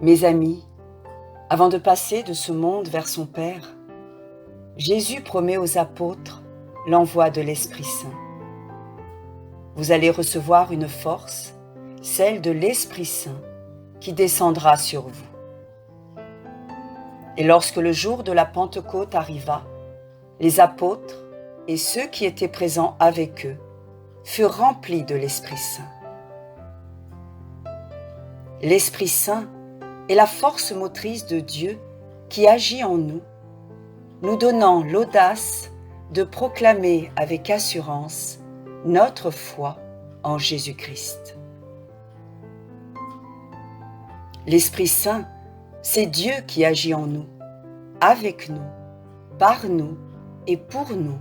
Mes amis, avant de passer de ce monde vers son Père, Jésus promet aux apôtres l'envoi de l'Esprit Saint. Vous allez recevoir une force, celle de l'Esprit Saint, qui descendra sur vous. Et lorsque le jour de la Pentecôte arriva, les apôtres et ceux qui étaient présents avec eux furent remplis de l'Esprit Saint. L'Esprit Saint est la force motrice de Dieu qui agit en nous, nous donnant l'audace de proclamer avec assurance notre foi en Jésus-Christ. L'Esprit Saint, c'est Dieu qui agit en nous, avec nous, par nous et pour nous,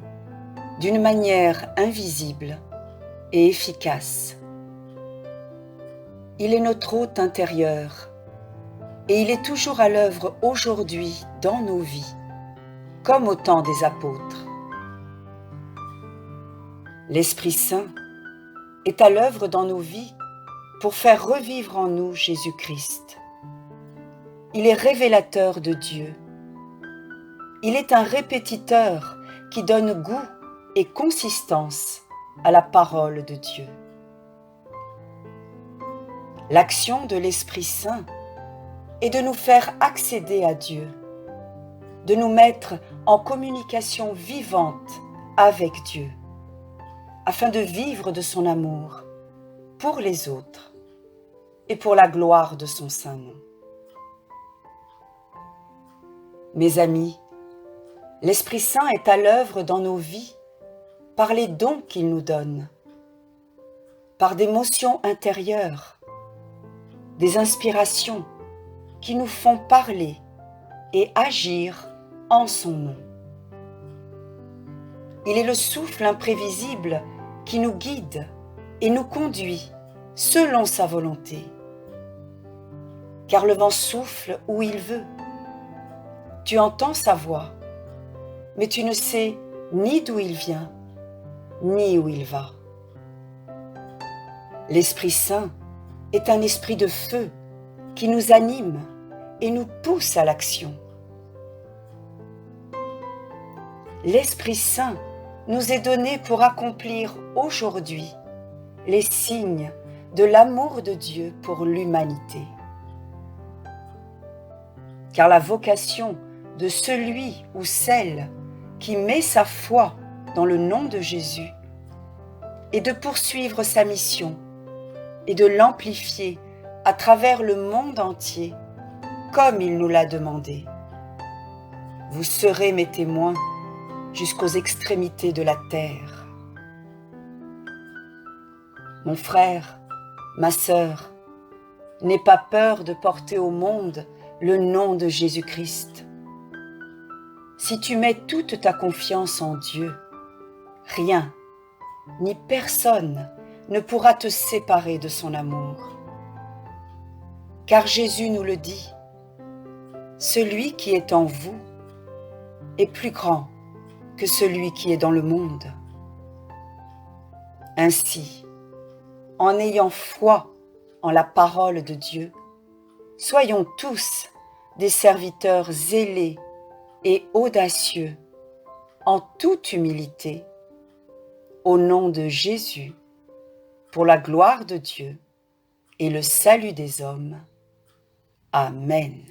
d'une manière invisible et efficace. Il est notre hôte intérieur et il est toujours à l'œuvre aujourd'hui dans nos vies, comme au temps des apôtres. L'Esprit Saint est à l'œuvre dans nos vies pour faire revivre en nous Jésus-Christ. Il est révélateur de Dieu. Il est un répétiteur qui donne goût et consistance à la parole de Dieu. L'action de l'Esprit Saint est de nous faire accéder à Dieu, de nous mettre en communication vivante avec Dieu, afin de vivre de son amour pour les autres et pour la gloire de son saint nom. Mes amis, l'Esprit Saint est à l'œuvre dans nos vies par les dons qu'il nous donne, par des motions intérieures, des inspirations qui nous font parler et agir en son nom. Il est le souffle imprévisible qui nous guide et nous conduit selon sa volonté. Car le vent souffle où il veut. Tu entends sa voix, mais tu ne sais ni d'où il vient, ni où il va. L'Esprit Saint est un esprit de feu qui nous anime et nous pousse à l'action. L'Esprit Saint nous est donné pour accomplir aujourd'hui les signes de l'amour de Dieu pour l'humanité. Car la vocation de celui ou celle qui met sa foi dans le nom de Jésus est de poursuivre sa mission et de l'amplifier à travers le monde entier, comme il nous l'a demandé. Vous serez mes témoins jusqu'aux extrémités de la terre. Mon frère, ma sœur, n'aie pas peur de porter au monde le nom de Jésus-Christ. Si tu mets toute ta confiance en Dieu, rien ni personne ne pourra te séparer de son amour. Car Jésus nous le dit, celui qui est en vous est plus grand que celui qui est dans le monde. Ainsi, en ayant foi en la parole de Dieu, soyons tous des serviteurs zélés et audacieux en toute humilité, au nom de Jésus, pour la gloire de Dieu et le salut des hommes. Amen.